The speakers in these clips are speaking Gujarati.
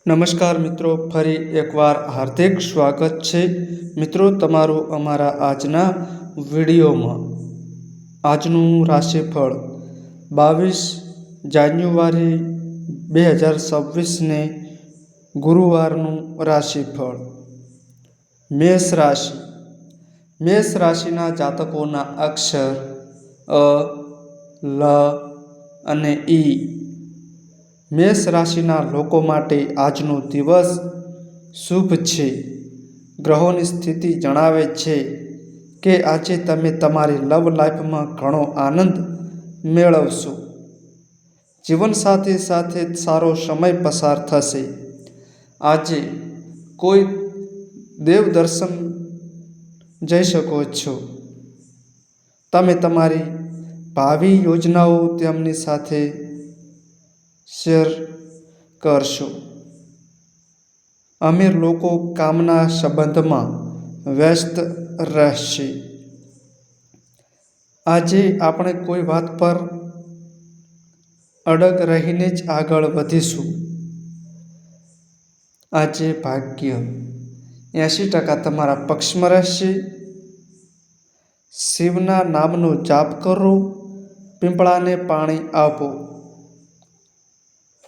નમસ્કાર મિત્રો, ફરી એકવાર હાર્દિક સ્વાગત છે મિત્રો તમારું અમારા આજના વિડીયોમાં। આજનું રાશિફળ 22 જાન્યુઆરી 2026ને ગુરુવારનું રાશિફળ। મેષ રાશિ। મેષ રાશિના જાતકોના અક્ષર અ, લ અને ઈ। મેષ રાશિના લોકો માટે આજનો દિવસ શુભ છે। ગ્રહોની સ્થિતિ જણાવે છે કે આજે તમે તમારી લવ લાઈફમાં ઘણો આનંદ મેળવશો। જીવનસાથી સાથે સારો સમય પસાર થશે। આજે કોઈ દેવ દર્શન જઈ શકો છો। તમે તમારી ભાવિ યોજનાઓ તેમની સાથે શેર કરશો। અમીર લોકો કામના સંબંધમાં વ્યસ્ત રહેશે। આજે આપણે કોઈ વાત પર અડગ રહીને જ આગળ વધીશું। આજે ભાગ્ય 80% તમારા પક્ષમાં રહેશે। શિવના નામનો જાપ કરો, પીપળાને પાણી આપો।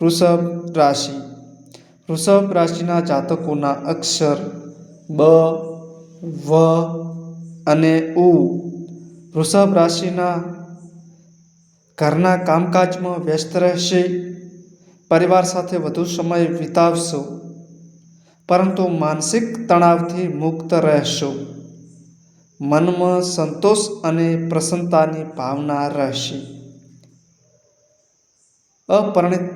વૃષભ રાશિ। વૃષભ રાશિના જાતકોના અક્ષર બ, વ અને ઉ। વૃષભ રાશિના ઘરના કામકાજમાં વ્યસ્ત રહેશે। પરિવાર સાથે વધુ સમય વિતાવશો, પરંતુ માનસિક તણાવથી મુક્ત રહેશો। મનમાં સંતોષ અને પ્રસન્નતાની ભાવના રહેશે। અપરિણિત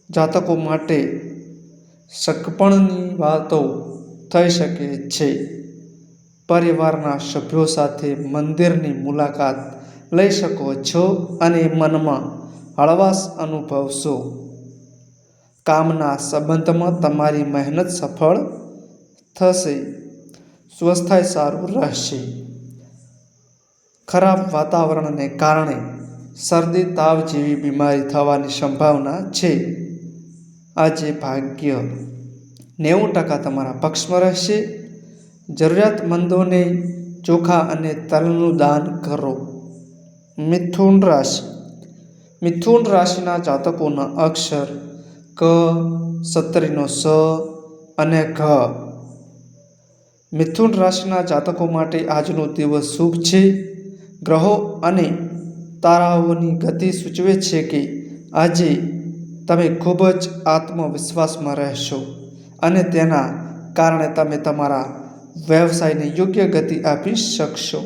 જાતકો માટે સગપણની વાતો થઈ શકે છે। પરિવારના સભ્યો સાથે મંદિરની મુલાકાત લઈ શકો છો અને મનમાં હળવાશ અનુભવશો। કામના સંબંધમાં તમારી મહેનત સફળ થશે। સ્વાસ્થ્ય સારું રહેશે। ખરાબ વાતાવરણને કારણે શરદી તાવ જેવી બીમારી થવાની સંભાવના છે। આજે ભાગ્ય 90% તમારા પક્ષમાં રહેશે। જરૂરિયાતમંદોને ચોખા અને તલનું દાન કરો। મિથુન રાશિ। મિથુન રાશિના જાતકોના અક્ષર ક, સત્રીનો સ અને ઘ। મિથુન રાશિના જાતકો માટે આજનો દિવસ શુભ છે। ગ્રહો અને તારાઓની ગતિ સૂચવે છે કે આજે તમે ખૂબ જ આત્મવિશ્વાસમાં રહેશો અને તેના કારણે તમે તમારા વ્યવસાયને યોગ્ય ગતિ આપી શકશો।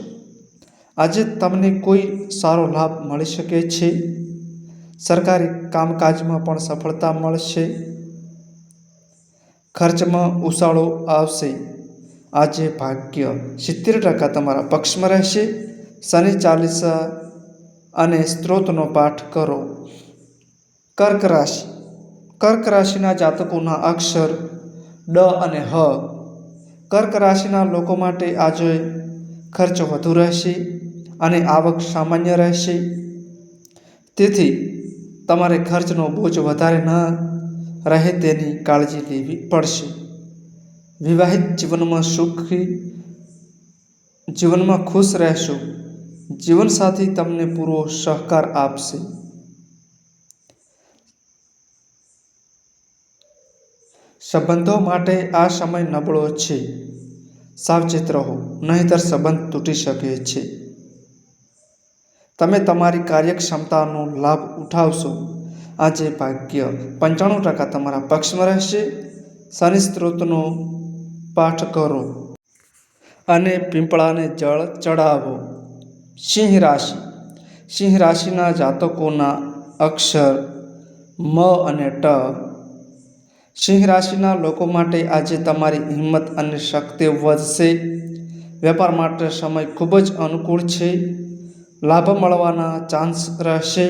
આજે તમને કોઈ સારો લાભ મળી શકે છે। સરકારી કામકાજમાં પણ સફળતા મળશે। ખર્ચમાં ઉછાળો આવશે। આજે ભાગ્ય 70% તમારા પક્ષમાં રહેશે। શનિ ચાલીસા અને સ્ત્રોતનો પાઠ કરો। કર્ક રાશિ। કર્ક રાશિના જાતકોના અક્ષર ડ અને હ। કર્ક રાશિના લોકો માટે આજે ખર્ચ વધુ રહેશે અને આવક સામાન્ય રહેશે। તેથી તમારે ખર્ચનો બોજ વધારે ન રહે તેની કાળજી લેવી પડશે। વિવાહિત જીવનમાં ખુશ રહેશો। જીવનસાથી તમને પૂરો સહકાર આપશે। સંબંધો માટે આ સમય નબળો છે। સાવચેત રહો, નહીંતર સંબંધ તૂટી શકે છે। તમે તમારી કાર્યક્ષમતાનો લાભ ઉઠાવશો। આજે ભાગ્ય 95% તમારા પક્ષમાં રહેશે। શનિ સ્ત્રોતનો પાઠ કરો અને પીપળાને જળ ચડાવો। સિંહ રાશિ। સિંહ રાશિના જાતકોના અક્ષર મ અને ટ। સિંહ રાશિના લોકો માટે આજે તમારી હિંમત અને શક્તિ વધશે। વેપાર માટે સમય ખૂબ જ અનુકૂળ છે। લાભ મળવાના ચાન્સ રહેશે।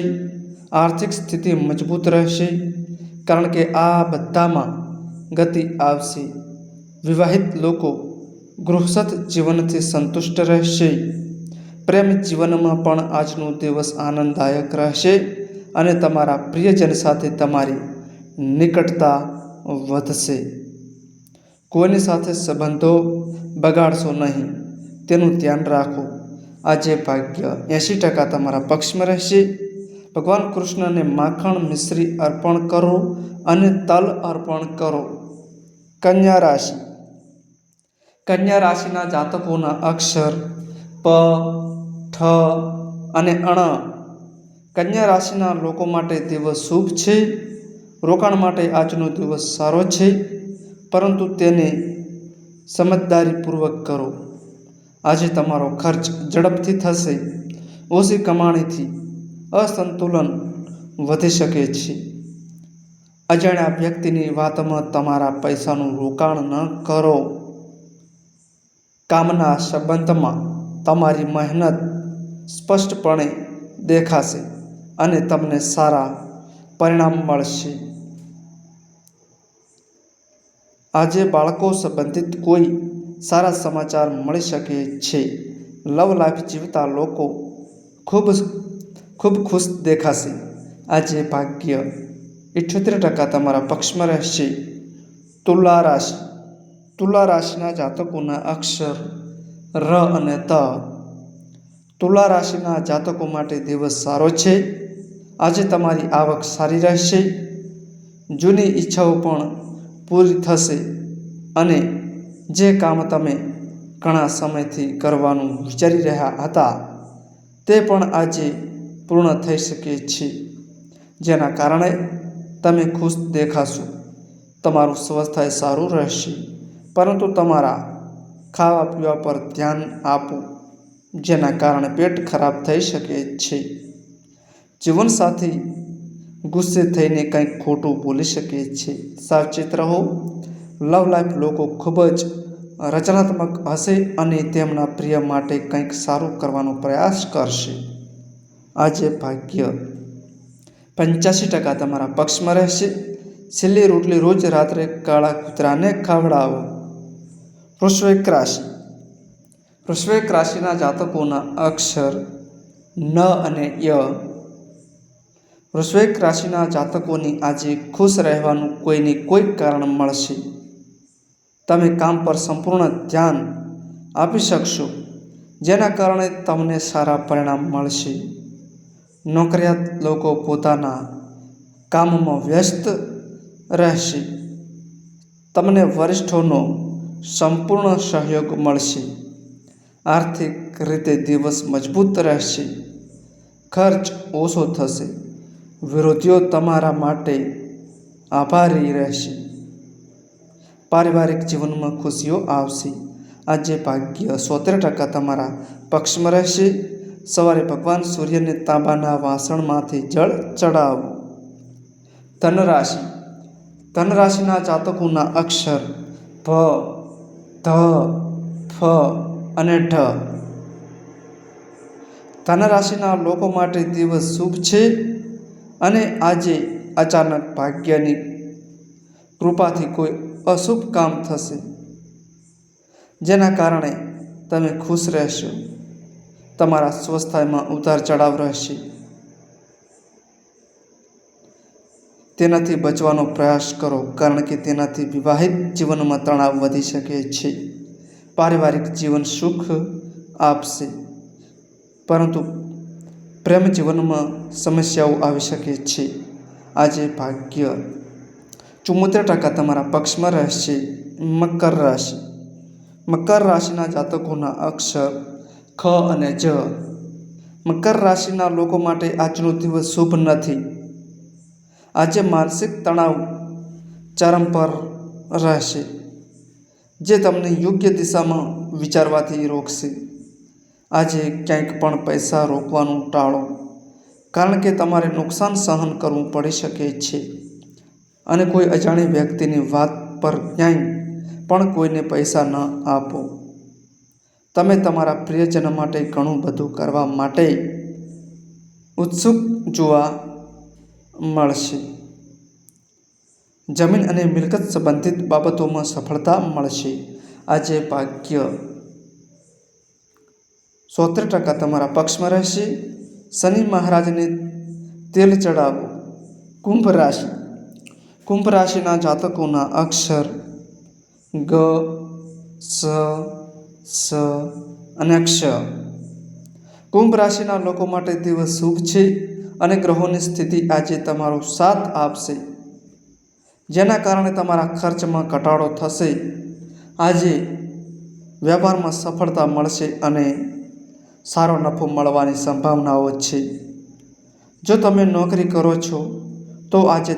આર્થિક સ્થિતિ મજબૂત રહેશે, કારણ કે આ બધામાં ગતિ આવશે। વિવાહિત લોકો ગૃહસ્થ જીવનથી સંતુષ્ટ રહેશે। પ્રેમ જીવનમાં પણ આજનો દિવસ આનંદદાયક રહેશે અને તમારા પ્રિયજન સાથે તમારી નિકટતા વધશે. કોઈની સાથે સંબંધો બગાડશો નહીં, તેનું ધ્યાન રાખો. આજે ભાગ્ય 80% તમારા પક્ષમાં રહેશે. ભગવાન કૃષ્ણને માખણ મિશ્રી અર્પણ કરો અને તલ અર્પણ કરો. કન્યા રાશિ. કન્યા રાશિના જાતકોના અક્ષર પ, ઠ અને અણ. કન્યા રાશિના લોકો માટે દિવસ શુભ છે. રોકાણ માટે આજનો દિવસ સારો છે, પરંતુ તેને સમજદારીપૂર્વક કરો. આજે તમારો ખર્ચ ઝડપથી થશે. ઓછી કમાણીથી અસંતુલન વધી શકે છે. અજાણ્યા વ્યક્તિની વાતમાં તમારા પૈસાનું રોકાણ ન કરો. કામના સંબંધમાં તમારી મહેનત સ્પષ્ટપણે દેખાશે અને તમને સારા પરિણામ મળશે. આજે બાળકો સંબંધિત કોઈ સારા સમાચાર મળી શકે છે. લવ લાઈફ જીવતા લોકો ખૂબ ખુશ દેખાશે. આજે ભાગ્ય 78% તમારા પક્ષમાં રહેશે. તુલા રાશિ. તુલા રાશિના જાતકોના અક્ષર ર અને ત. તુલા રાશિના જાતકો માટે દિવસ સારો છે. આજે તમારી આવક સારી રહેશે. જૂની ઈચ્છાઓ પણ પૂરી થશે અને જે કામ તમે ઘણા સમયથી કરવાનું વિચારી રહ્યા હતા તે પણ આજે પૂર્ણ થઈ શકે છે, જેના કારણે તમે ખુશ દેખાશો. તમારું સ્વાસ્થ્ય સારું રહેશે, પરંતુ તમારા ખાવા પીવા પર ધ્યાન આપો, જેના કારણે પેટ ખરાબ થઈ શકે છે. જીવનસાથી ગુસ્સે થઈને કંઈક ખોટું બોલી શકે છે. સાવચેત રહો. લવ લાઈફ લોકો ખૂબ જ રચનાત્મક હશે અને તેમના પ્રિય માટે કંઈક સારું કરવાનો પ્રયાસ કરશે. આજે ભાગ્ય 85% તમારા પક્ષમાં રહેશે. છેલ્લી રોટલી રોજ રાત્રે કાળા કૂતરાને ખવડાવો. વૃશ્ચિક રાશિ. વૃશ્ચિક રાશિના જાતકોના અક્ષર ન અને ય. વૃશ્ચિક રાશિના જાતકોની આજે ખુશ રહેવાનું કોઈને કોઈ કારણ મળશે. તમે કામ પર સંપૂર્ણ ધ્યાન આપી શકશો, જેના કારણે તમને સારા પરિણામ મળશે. નોકરિયાત લોકો પોતાના કામમાં વ્યસ્ત રહેશે. તમને વરિષ્ઠોનો સંપૂર્ણ સહયોગ મળશે. આર્થિક રીતે દિવસ મજબૂત રહેશે. ખર્ચ ઓછો થશે. વિરોધીઓ તમારા માટે આભારી રહેશે. પારિવારિક જીવનમાં ખુશીઓ આવશે. આજે ભાગ્ય 70% તમારા પક્ષમાં રહેશે. સવારે ભગવાન સૂર્યને તાંબાના વાસણમાંથી જળ ચડાવો. ધન રાશિ. ધન રાશિના જાતકોના અક્ષર ભ, ધ, ફ અને ઢ. ધન રાશિના લોકો માટે દિવસ શુભ છે અને આજે અચાનક ભાગ્યની કૃપાથી કોઈ અશુભ કામ થશે, જેના કારણે તમે ખુશ રહેશો. તમારા સ્વાસ્થ્યમાં ઉતાર ચઢાવ રહેશે. તેનાથી બચવાનો પ્રયાસ કરો, કારણ કે તેનાથી વિવાહિત જીવનમાં તણાવ વધી શકે છે. પારિવારિક જીવન સુખ આપશે, પરંતુ પ્રેમ જીવનમાં સમસ્યાઓ આવી શકે છે. આજે ભાગ્ય 74% તમારા પક્ષમાં રહેશે. મકર રાશિ. મકર રાશિના જાતકોના અક્ષર ખ અને જ. મકર રાશિના લોકો માટે આજનો દિવસ શુભ નથી. આજે માનસિક તણાવ ચરમ પર રહેશે, જે તમને યોગ્ય દિશામાં વિચારવાથી રોકશે. આજે ક્યાંક પણ પૈસા રોકવાનું ટાળો, કારણ કે તમારે નુકસાન સહન કરવું પડી શકે છે. અને કોઈ અજાણી વ્યક્તિની વાત પર ક્યાંય પણ કોઈને પૈસા ન આપો. તમે તમારા પ્રિયજન માટે ઘણું બધું કરવા માટે ઉત્સુક જોવા મળશે. જમીન અને મિલકત સંબંધિત બાબતોમાં સફળતા મળશે. આજે ભાગ્ય 70% તમારા પક્ષમાં રહેશે. શનિ મહારાજને તેલ ચડાવો. કુંભ રાશિ. કુંભ રાશિના જાતકોના અક્ષર ગ, સ, સ અને ક્ષ. કુંભ રાશિના લોકો માટે દિવસ શુભ છે અને ગ્રહોની સ્થિતિ આજે તમારો સાથ આપશે, જેના કારણે તમારા ખર્ચમાં ઘટાડો થશે. આજે વ્યાપારમાં સફળતા મળશે અને સારો નફો મળવાની સંભાવનાઓ છે. જો તમે નોકરી કરો છો તો આજે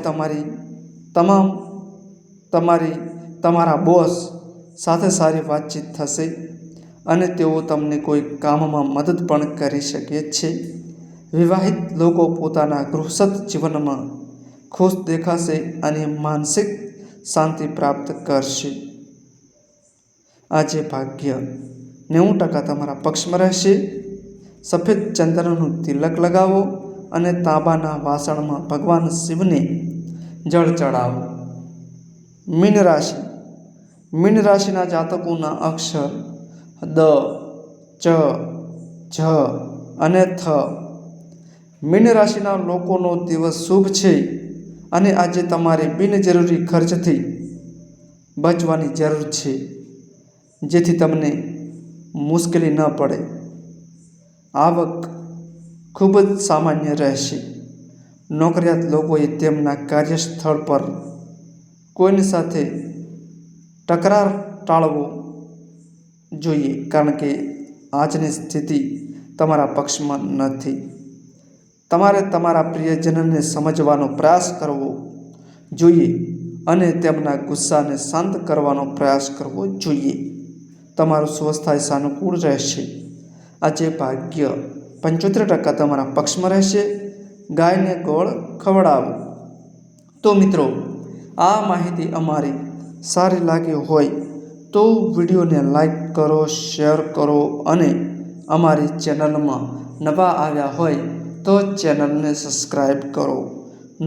તમારા બોસ સાથે સારી વાતચીત થશે અને તેઓ તમને કોઈ કામમાં મદદ પણ કરી શકે છે. વિવાહિત લોકો પોતાના ગૃહસ્થ જીવનમાં ખુશ દેખાશે અને માનસિક શાંતિ પ્રાપ્ત કરશે. આજે ભાગ્ય 90% તમારા પક્ષમાં રહેશે. સફેદ ચંદનનું તિલક લગાવો અને તાંબાના વાસણમાં ભગવાન શિવને જળ ચડાવો. મીન રાશિ. મીન રાશિના જાતકોના અક્ષર દ, ચ, ઝ અને થ. મીન રાશિના લોકોનો દિવસ શુભ છે અને આજે તમારે બિનજરૂરી ખર્ચથી બચવાની જરૂર છે, જેથી તમને મુશ્કેલી ન પડે. આવક ખૂબ જ સામાન્ય રહેશે. નોકરિયાત લોકોએ તેમના કાર્યસ્થળ પર કોઈની સાથે તકરાર ટાળવો જોઈએ, કારણ કે આજની સ્થિતિ તમારા પક્ષમાં નથી. તમારે તમારા પ્રિયજનને સમજવાનો પ્રયાસ કરવો જોઈએ અને તેમના ગુસ્સાને શાંત કરવાનો પ્રયાસ કરવો જોઈએ. તમારું સ્વાસ્થ્ય સાનુકૂળ રહેશે. આજે ભાગ્ય 75% તમારા પક્ષમાં રહેશે. ગાયને ગોળ ખવડાવો. તો મિત્રો, આ માહિતી અમારી સારી લાગી હોય તો વિડીયોને લાઈક કરો, શેર કરો અને અમારી ચેનલમાં નવા આવ્યા હોય તો ચેનલને સબસ્ક્રાઈબ કરો.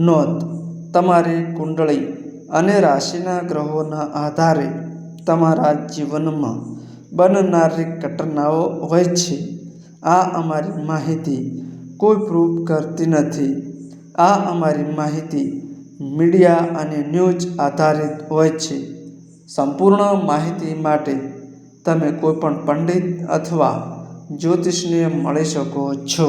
નોંધ: તમારી કુંડળી અને રાશિના ગ્રહોના આધારે તમારા જીવનમાં બનનારી ઘટનાઓ હોય છે. આ અમારી માહિતી કોઈ પ્રૂફ કરતી નથી. આ અમારી માહિતી મીડિયા અને ન્યૂઝ આધારિત હોય છે. સંપૂર્ણ માહિતી માટે તમે કોઈપણ પંડિત અથવા જ્યોતિષને મળી શકો છો.